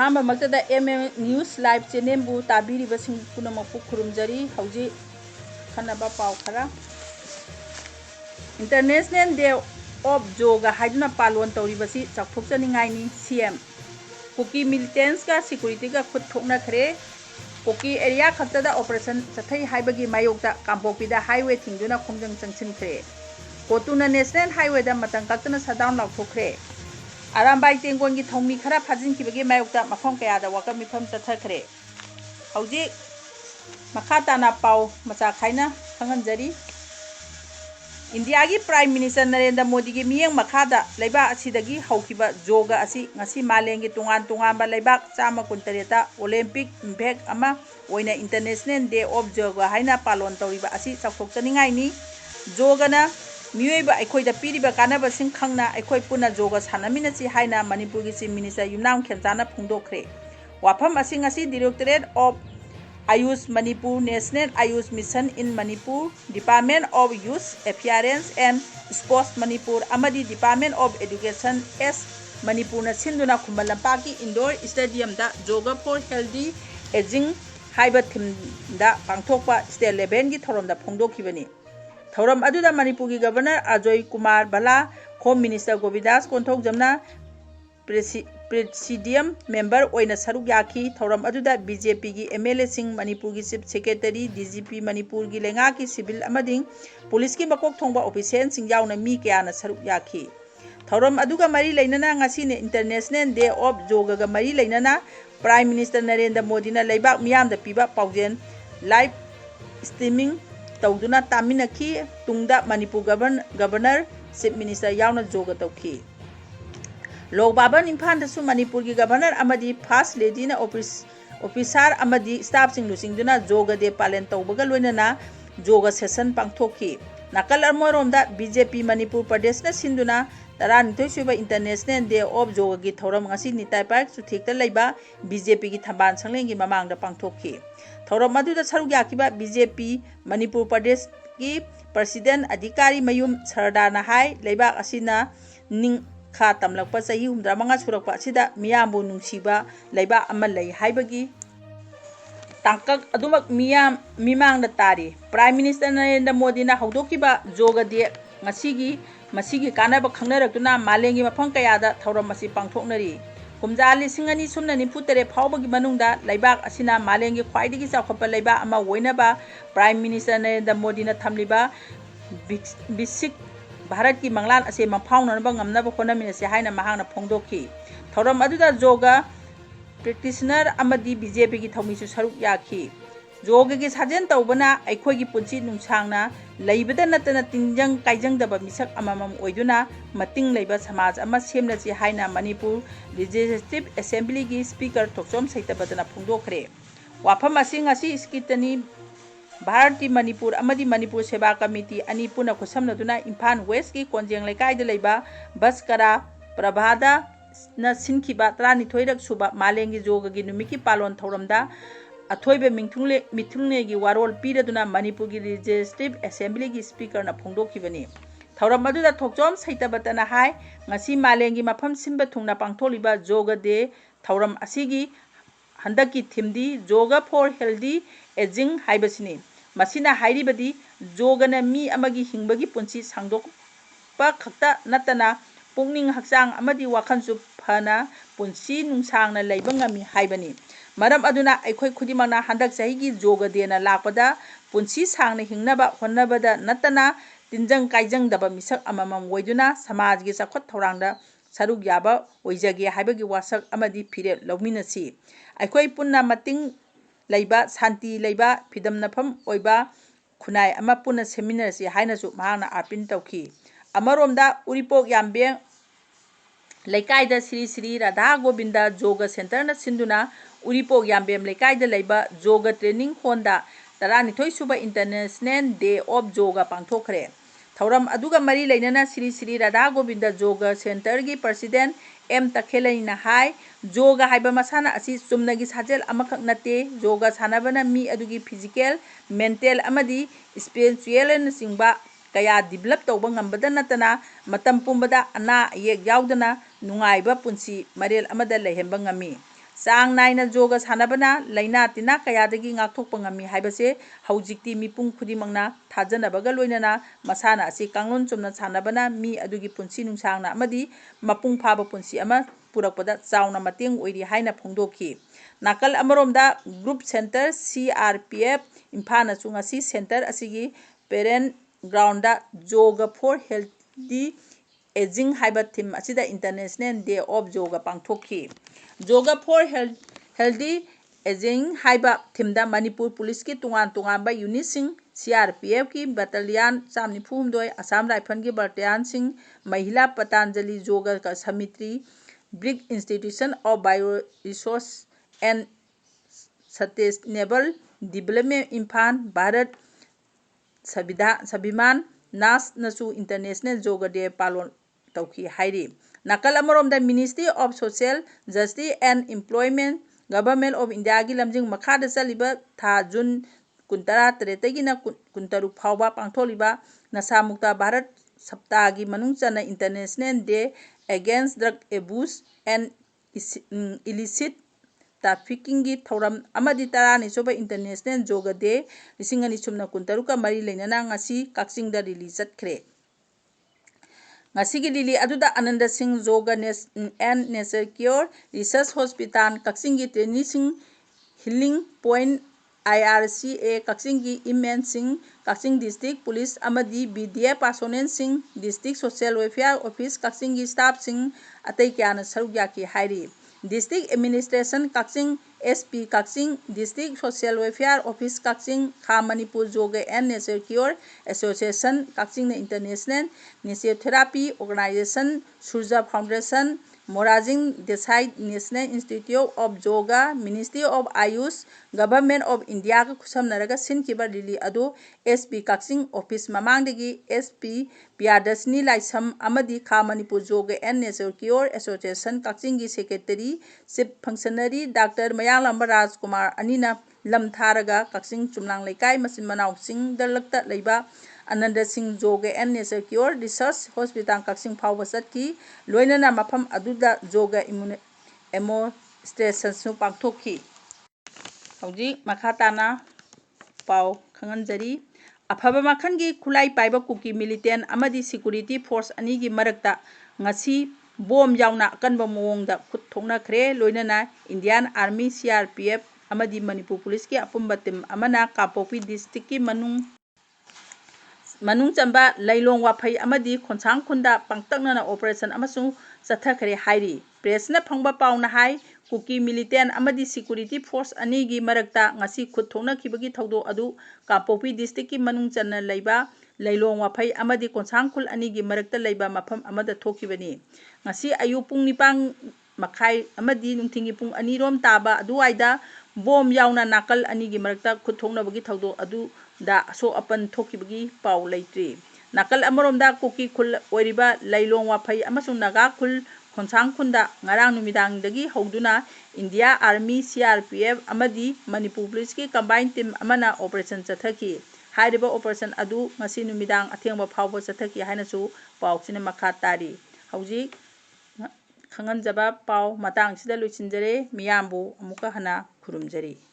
ꯑꯍꯥꯟꯕꯃꯛꯇꯗ news live ꯆꯦꯅꯦꯜꯕꯨ ꯇꯥꯕꯤꯔꯤꯕꯁꯤꯡ ꯄꯨꯝꯅꯃꯛꯄꯨ ꯈꯨꯔꯨꯝꯖꯔꯤ ꯍꯧꯖꯤꯛ ꯈꯟꯅꯕ ꯄꯥꯎ ꯈꯔ इंटरनेशनल डे ऑफ जोगा हाइदुना पालोन तौरीबसी चाउथोकचनिंगाइनी सीएम कुकी मिलिटेंट्स का सिक्योरिटी का खुद थोकनखरे कुकी एरिया खक्तदा ऑपरेशन चथै हाइबगी मायोक्ता कांपोपीदा हाईवे थिंगदुना खोंजंग चंगसिनखरे कोतुना नेशनल हाईवे दा मतंग कक्तना सदाउन लाउथोखरे आरामबाई तेंगोन की थौमी खरा फाजिनखिबगी मायोक्ता मफम कयादा वाकम मिफम चथखरे हौजिक मखा ताना पाउ मचा खाइना खंगनजरी इंडिया की प्राइम मिनिस्टर नरेंद्र मोदी की मियंग मखादा लेबा असिदगी हौखिबा जोगा असी ngasi मालेंगी तुंगान तुंगानबा लेबा चामा कुंतरेता ओलंपिक इम्पैक्ट अमा ओइना इंटरनेशनल डे ऑफ जोगा हाइना पालोन तौरिबा असी चाउथोकचनिंगाइनी जोगाना मियोइबा अखोइदा पीरिबा कानाबसिंग खंगना अखोइ पुना जोगा सानमिनसी हाइना मणिपुर की चीफ मिनिस्टर युमनाम खेमचाना फोंदोखरे वाफम असी ngasi directorate of AYUSH Manipur national AYUSH mission in Manipur department of youth affairs and sports Manipur अमदी डिपार्टमेंट ऑफ एजुकेशन एस मणिपुर सिंधुना खुम्बल लंपाकी इंडोर स्टेडियम दा जोगा फॉर हेल्दी एजिंग हाइबा थीम दा पांथोकपा स्टेट लेवल की थौरम दा फोंदोखिबनी थौरम अदुदा मणिपुर की governor Ajay Kumar Bhalla home minister Govindas कोंथौजमना प्रेसिडियम मेंबर ओइना सरुक याखी थौरम अदुदा बीजेपी की एमएलए सिंह मणिपुर की चीफ सेक्रेटरी डीजीपी मणिपुर की लेंगा की सिविल अमदिंग पुलिस की मकोक थोंबा ऑफिशियल सिंह यावना मी कयाना सरुक याखी थौरम अदुगा मरी लेनना ngasiने इंटरनेशनल डे ऑफ जोगा मरी लेनना प्राइम मिनिस्टर नरेंद्र मोदी ना लेबाक मियामदा पीबा पाउजेन लाइव स्ट्रीमिंग तौदुना तामिनखी तुंगदा मणिपुर गवर्नर चीफ मिनिस्टर यावना जोगा तौखी लोक बाबन इम्फाल मणिपुर की गवर्नर अमदी फर्स्ट लेडी ऑफिसर अमदी स्टाफ सिंगदुना जोगा डे पालन तौबगा लोइनना जोगा सेशन पांथोखी नाकल अमरोमदा बीजेपी मणिपुर प्रदेश सिंधुना 12 इंटरनेशनल डे ऑफ जोगा की थौरम ngasi निताई पार्क सुथेक्ता लेबा बीजेपी की थंबान संगलेंगी ममांगदा पांथोखी थौरम अदुदा सरुक याखिबा बीजेपी मणिपुर प्रदेश की प्रेसिडेंट अधिकारी मयूम सरदारना हाई लेबा असिना निंग खा तमलकपा चाही 65 सुरकपा असिदा मियामबु नुंसीबा लेबा अमा लई हाइबगी तांकक अदुमक मियाम मिमांगदा तारी प्राइम मिनिस्टर नरेंद्र मोदी ना हौदोकिबा जोगा डे मसीगी कानाबा खंगनरक्तुना मालेंगी मफम कयादा थौरम असी पांथोकनरी कुमजा 2093 फाउबगी मनुंगदा लेबाक असिना मालेंगी ख्वाइदगी चाउखपा लेबा अमा ओइनबा प्राइम मिनिस्टर नरेंद्र मोदी ना थमलिबा बिसिक भारत की मंगलान असे मफाउननबा ngamnaba होनमिनसे हाइना महांगना फोंदोखी थौरम अदुदा जोगा प्रैक्टिशनर अमदी बीजेपी की थौमीसु सरुक याखी जोगा की साजेन तौबना अखोई पुंसी नुंसांगना लैबदा नतना तिंजंग काइजंगदबा मिसक अममम ओइदुना मतिंग लैबा समाज अमा सेमनसी हाइना मणिपुर लेजिस्लेटिव असेंबली की स्पीकर थोक्सोम सैतबदना फोंदोखरे वाफम असी ngasi स्कितनी भारत की मणिपुर अमदी मणिपुर सेवा कमिटी अनि पुना खुसमनदुना इम्फाल वेस्ट की कोंजेंग लेकाइदा लेबा बसकरा प्रभादा न सिनखिबा 12 सुबा मालेंगी जोगा की नुमिकी पालोन थौरमदा अथोइबे मिथुंगने की वारोल पीरदुना मणिपुर की लेजिस्लेटिव असेंबली की स्पीकर न फोंदोखिबनी थौरम अदुदा थोक्चोम सैतबतना हाई ngasi मालेंगी मफम सिंबा थुंगना पांथोलिबा जोगा डे थौरम असिगी हंदकी थीमदी जोगा फॉर हेल्दी एजिंग हाइबसिनी मसिना हाइरिबदी जोगना मी अमगी हिंबगी पुंसी सांदोकपा खक्ता नतना पुंगनिंग हक्चांग अमदी वाखनसु फना पुंसी नुंसांगना लैबा ngami हाइबनी मरम अदुना अखोइ खुदिमंगना हंदक चाहीगी जोगा देना लापदा पुंसी सांगना हिंगनबा होन्नबदा नतना तिंजंग काइजंग दबा मिसक अममम ओइदुना समाज की चखत थौरांगदा सरुक याबा ओइजगे हाइबगी वासक अमदी फिरे लौमिनसी अखोइ पुन्ना मतिंग लैबा शांति लैबा फिदमनफम ओइबा खुनाई अमा पुन्ना सेमिनारसी हाइनसु महांगना आपिन तौखी अमरोमदा उरिपोक यामबेंग लेकाइदा श्री श्री राधा गोविंद जोगा सेंटर न सिंधुना उरिपोक यामबेम लेकाइदा लेबा जोगा ट्रेनिंग होंदा 12 सुबा इंटरनेशनल डे ऑफ जोगा पांथोखरे थौरम अदुगा मरी लेनना श्री श्री राधा गोविंद जोगा सेंटर की प्रेसिडेंट एम तखेलैना हाई जोगा हाइबा मसाना असी चुमनगी साजेल अमखक नते जोगा सानबना मी अदुगी फिजिकल मेंटल अमदी स्पिरिचुअल न सिंबा कया डेवलप तौबा ngambada natana matam pumbada ana yek yaudana nungai ba punsi marel amada lehenba ngami ꯆꯥꯡ ꯅꯥꯏꯅ ꯌꯣꯒ ꯁꯥꯟꯅꯕꯅ ꯂꯩꯅꯥ ꯇꯤꯟꯅꯥ ꯀꯌꯥꯗꯒꯤ ꯉꯥꯛꯊꯣꯛꯄ ꯉꯝꯃꯤ ꯍꯥꯏꯕꯁꯦ ꯍꯧꯖꯤꯛꯇꯤ ꯃꯤꯄꯨꯝ ꯈꯨꯗꯤꯡꯃꯛꯅ ꯊꯥꯖꯅꯕꯒ ꯂꯣꯏꯅꯅ ꯃꯁꯥꯟꯅ ꯑꯁꯤ ꯀꯥꯡꯂꯣꯟ ꯆꯨꯝꯅ ꯁꯥꯟꯅꯕꯅ ꯃꯤ ꯑꯗꯨꯒꯤ ꯄꯨꯟꯁꯤ ꯅꯨꯡꯁꯥꯡꯅ ꯑꯃꯗꯤ ꯃꯄꯨꯡ ꯐꯥꯕ ꯄꯨꯟꯁꯤ ꯑꯃ ꯄꯨꯔꯛꯄꯗ ꯆꯥꯎꯅ ꯃꯇꯦꯡ ꯑꯣꯏꯔꯤ ꯍꯥꯏꯅ ꯐꯣꯡꯗꯣꯛꯈꯤ꯫ ꯅꯥꯀꯜ ꯑꯃꯔꯣꯝꯗ ꯒ꯭ꯔꯨꯞ ꯁꯦꯟꯇꯔ CRPF ꯏꯝꯐꯥꯜꯅꯁꯨ ꯉꯁꯤ ꯁꯦꯟꯇꯔ ꯑꯁꯤꯒꯤ ꯄꯦꯔꯦꯟ ꯒ꯭ꯔꯥꯎꯟꯗ ꯌꯣꯒ ꯐꯣꯔ ꯍꯦꯜꯗꯤ ꯑꯦꯖꯤꯡ ꯍꯥꯏꯕ ꯊꯤꯝ ꯑꯁꯤꯗ ꯏꯟꯇꯔꯅꯦꯁꯅꯦꯜ ꯗꯦ ꯑꯣꯐ ꯌꯣꯒ ꯄꯥꯡꯊꯣꯛꯈꯤ꯫ ꯌꯣꯒ ꯐꯣꯔ ꯍꯦꯜꯗꯤ ꯑꯦꯖꯤꯡ ꯍꯥꯏꯕ ꯊꯤꯝꯗ ꯃꯅꯤꯄꯨꯔ ꯄꯨꯂꯤꯁꯀꯤ ꯇꯣꯉꯥꯟ ꯇꯣꯉꯥꯟꯕ ꯌꯨꯅꯤꯠꯁꯤꯡ, CRPFꯀꯤ ꯕꯠꯇꯥꯂꯤꯌꯟ 192, ꯑꯁꯥꯝ ꯔꯥꯏꯐꯜꯒꯤ ꯕꯠꯇꯥꯂꯤꯌꯟꯁꯤꯡ, Mahila Patanjali Yog Samiti, BRIC institution of bio resources and sustainable development Imphal, Bharat Swabhiman ꯅꯥꯁꯅꯁꯨ ꯏꯟꯇꯔꯅꯦꯁꯅꯦꯜ ꯌꯣꯒ ꯗꯦ ꯄꯥꯂꯟ ꯇꯧꯈꯤ ꯍꯥꯏꯔꯤ꯫ ꯅꯥꯀꯜ ꯑꯃꯔꯣꯝꯗ ministry of social justice and employment, government of ꯏꯟꯗꯤꯌꯥꯒꯤ ꯂꯝꯖꯤꯡ ꯃꯈꯥꯗ ꯆꯠꯂꯤꯕ ꯊꯥ ꯖꯨꯟ 17ꯗꯒꯤꯅ 23 ꯐꯥꯎꯕ ꯄꯥꯡꯊꯣꯛꯂꯤꯕ ꯅꯁꯥ ꯃꯨꯛꯇ ꯚꯥꯔꯠ ꯁꯞꯇꯥꯒꯤ ꯃꯅꯨꯡ ꯆꯟꯅ international day against drug abuse and illicit ꯇ꯭ꯔꯥꯐꯤꯀꯤꯡꯒꯤ ꯊꯧꯔꯝ ꯑꯃꯗꯤ 12ꯁꯨꯕ ꯏꯟꯇꯔꯅꯦꯁꯅꯦꯜ ꯌꯣꯒ ꯗꯦ 2023ꯒ ꯃꯔꯤ ꯂꯩꯅꯅ ꯉꯁꯤ ꯀꯛꯆꯤꯡꯗ ꯔꯦꯂꯤ ꯆꯠꯈ꯭ꯔꯦ꯫ ꯉꯁꯤꯒꯤ ꯔꯦꯂꯤ ꯑꯗꯨꯗ Anand Singh yoga and nature cure research hospital ꯀꯛꯆꯤꯡꯒꯤ ꯇ꯭ꯔꯦꯅꯤꯁꯤꯡ, ꯍꯤꯂꯤꯡ ꯄꯣꯏꯟꯠ IRCA ꯀꯛꯆꯤꯡꯒꯤ ꯏꯃꯦꯟꯁꯤꯡ, ꯀꯛꯆꯤꯡ ꯗꯤꯁꯇ꯭ꯔꯤꯛ ꯄꯨꯂꯤꯁ ꯑꯃꯗꯤ BDF ꯄꯥꯔꯁꯣꯅꯦꯜꯁꯤꯡ, ꯗꯤꯁꯇ꯭ꯔꯤꯛ ꯁꯣꯁꯤꯑꯦꯜ ꯋꯦꯜꯐꯤꯌꯔ ꯑꯣꯐꯤꯁ ꯀꯛꯆꯤꯡꯒꯤ ꯁ꯭ꯇꯥꯐꯁꯤꯡ ꯑꯇꯩ ꯀꯌꯥꯅ ꯁꯔꯨꯛ ꯌꯥꯈꯤ ꯍꯥꯏꯔꯤ꯫ District administration Kakching, SP Kakching, district social welfare office Kakching, ꯈꯥ Manipur yoga and nature cure association ꯀꯛꯆꯤꯡꯅ international nature therapy organisation, Surja foundation, Morarji Desai national institute of yoga, ministry of Ayush, government of ꯏꯟꯗꯤꯌꯥꯒ ꯈꯨꯠꯁꯝꯅꯔꯒ ꯁꯤꯟꯈꯤꯕ ꯔꯦꯂꯤ ꯑꯗꯨ SP ꯀꯛꯆꯤꯡ ꯑꯣꯐꯤꯁ ꯃꯃꯥꯡꯗꯒꯤ SP ꯄꯤꯌꯥꯗꯔꯁꯤꯅꯤ ꯂꯥꯏꯁ꯭ꯔꯝ ꯑꯃꯗꯤ ꯈꯥ Manipur yoga and nature cure association ꯀꯛꯆꯤꯡꯒꯤ ꯁꯦꯀ꯭ꯔꯦꯇꯔꯤ ꯆꯤꯐ ꯐꯪꯁꯅꯔꯤ ꯗꯥꯛꯇꯔ ꯃꯌꯥꯡꯂꯥꯡꯕ ꯔꯥꯖꯀꯨꯃꯥꯔ ꯑꯅꯤꯅ ꯂꯝ ꯊꯥꯔꯒ ꯀꯛꯆꯤꯡ ꯆꯨꯝꯅꯥꯡ ꯂꯩꯀꯥꯏ ꯃꯆꯤꯟ ꯃꯅꯥꯎ ꯆꯤꯡꯗꯂꯛꯇ ꯂꯩꯕ Anand Singh yoga and nature cure research hospital Kakching ꯐꯥꯎꯕ ꯆꯠꯈꯤ꯫ ꯂꯣꯏꯅꯅ ꯃꯐꯝ ꯑꯗꯨꯗ ꯌꯣꯒ ꯗꯦꯃꯣꯟꯁꯇ꯭ꯔꯦꯁꯟꯁꯨ ꯄꯥꯡꯊꯣꯛꯈꯤ꯫ ꯍꯧꯖꯤꯛ ꯃꯈꯥ ꯇꯥꯅ ꯄꯥꯎ ꯈꯪꯍꯟꯖꯔꯤ꯫ ꯑꯐꯕ ꯃꯈꯜꯒꯤ ꯈꯨꯠꯂꯥꯏ ꯄꯥꯏꯕ ꯀꯨꯀꯤ ꯃꯤꯂꯤꯇꯦꯟꯠ ꯑꯃꯗꯤ ꯁꯦꯀ꯭ꯌꯨꯔꯤꯇꯤ ꯐꯣꯔꯁ ꯑꯅꯤꯒꯤ ꯃꯔꯛꯇ ꯉꯁꯤ ꯕꯣꯝ ꯌꯥꯎꯅ ꯑꯀꯟꯕ ꯃꯑꯣꯡꯗ ꯈꯨꯠ ꯊꯣꯛꯅꯈ꯭ꯔꯦ꯫ ꯂꯣꯏꯅꯅ ꯏꯟꯗꯤꯌꯥꯟ ꯑꯥꯔꯃꯤ, CRPF ꯑꯃꯗꯤ ꯃꯅꯤꯄꯨꯔ ꯄꯨꯂꯤꯁꯀꯤ ꯑꯄꯨꯟꯕ ꯇꯤꯝ ꯑꯃꯅ ꯀꯥꯡꯄꯣꯛꯄꯤ ꯗꯤꯁꯇ꯭ꯔꯤꯛꯀꯤ ꯃꯅꯨꯡ ꯆꯟꯕ ꯂꯩꯂꯣꯡ ꯋꯥꯐꯩ ꯑꯃꯗꯤ ꯈꯣꯡꯁꯥꯡ ꯈꯨꯟꯗ ꯄꯥꯛꯇꯛꯅꯅ ꯑꯣꯄꯔꯦꯁꯟ ꯑꯃꯁꯨ ꯆꯠꯊꯈ꯭ꯔꯦ ꯍꯥꯏꯔꯤ꯫ ꯄ꯭ꯔꯦꯁꯅ ꯐꯪꯕ ꯄꯥꯎꯅ ꯍꯥꯏ ꯀꯨꯀꯤ ꯃꯤꯂꯤꯇꯦꯟꯠ ꯑꯃꯗꯤ ꯁꯦꯀ꯭ꯌꯨꯔꯤꯇꯤ ꯐꯣꯔꯁ ꯑꯅꯤꯒꯤ ꯃꯔꯛꯇ ꯉꯁꯤ ꯈꯨꯠ ꯊꯣꯛꯅꯈꯤꯕꯒꯤ ꯊꯧꯗꯣꯛ ꯑꯗꯨ ꯀꯥꯡꯄꯣꯛꯄꯤ ꯗꯤꯁꯇ꯭ꯔꯤꯛꯀꯤ ꯃꯅꯨꯡ ꯆꯟꯅ ꯂꯩꯕ ꯂꯩꯂꯣꯡ ꯋꯥꯐꯩ ꯑꯃꯗꯤ ꯈꯣꯡꯁꯥꯡ ꯈꯨꯜ ꯑꯅꯤꯒꯤ ꯃꯔꯛꯇ ꯂꯩꯕ ꯃꯐꯝ ꯑꯃꯗ ꯊꯣꯛꯈꯤꯕꯅꯤ꯫ ꯉꯁꯤ ꯑꯌꯨꯛ ꯄꯨꯡ 9:30 ꯑꯃꯗꯤ ꯅꯨꯡꯊꯤꯜꯒꯤ ꯄꯨꯡ 2 ꯇꯥꯕ ꯑꯗꯨꯋꯥꯏꯗ ꯕꯣꯝ ꯌꯥꯎꯅ ꯅꯥꯀꯜ ꯑꯅꯤꯒꯤ ꯃꯔꯛꯇ ꯈꯨꯠ ꯊꯣꯛꯅꯕꯒꯤ ꯊꯧꯗꯣꯛ ꯑꯗꯨꯗ ꯑꯁꯣꯛ ꯑꯄꯟ ꯊꯣꯛꯈꯤꯕꯒꯤ ꯄꯥꯎ ꯂꯩꯇ꯭ꯔꯤ꯫ ꯅꯥꯀꯜ ꯑꯃꯔꯣꯝꯗ ꯀꯨꯀꯤ ꯈꯨꯜ ꯑꯣꯏꯔꯤꯕ ꯂꯩꯂꯣꯡ ꯋꯥꯐꯩ ꯑꯃꯁꯨꯡ ꯅꯥꯒꯥ ꯈꯨꯜ ꯈꯣꯡꯁꯥꯡ ꯈꯨꯟꯗ ꯉꯔꯥꯡ ꯅꯨꯃꯤꯗꯥꯡꯗꯒꯤ ꯍꯧꯗꯨꯅ ꯏꯟꯗꯤꯌꯥ ꯑꯥꯔꯃꯤ, CRPF ꯑꯃꯗꯤ ꯃꯅꯤꯄꯨꯔ ꯄꯨꯂꯤꯁꯀꯤ ꯀꯝꯕꯥꯏꯟ ꯇꯤꯝ ꯑꯃꯅ ꯑꯣꯄꯔꯦꯁꯟ ꯆꯠꯊꯈꯤ꯫ ꯍꯥꯏꯔꯤꯕ ꯑꯣꯄꯔꯦꯁꯟ ꯑꯗꯨ ꯉꯁꯤ ꯅꯨꯃꯤꯗꯥꯡ ꯑꯊꯦꯡꯕ ꯐꯥꯎꯕ ꯆꯠꯊꯈꯤ ꯍꯥꯏꯅꯁꯨ ꯄꯥꯎꯁꯤꯅ ꯃꯈꯥ ꯇꯥꯔꯤ꯫ ꯍꯧꯖꯤꯛ ꯈꯪꯍꯟꯖꯕ ꯄꯥꯎ ꯃꯇꯥꯡ ꯑꯁꯤꯗ ꯂꯣꯏꯁꯤꯟꯖꯔꯦ꯫ ꯃꯤꯌꯥꯝꯕꯨ ꯑꯃꯨꯛꯀ ꯍꯟꯅ ꯈꯨꯔꯨꯝꯖꯔꯤ꯫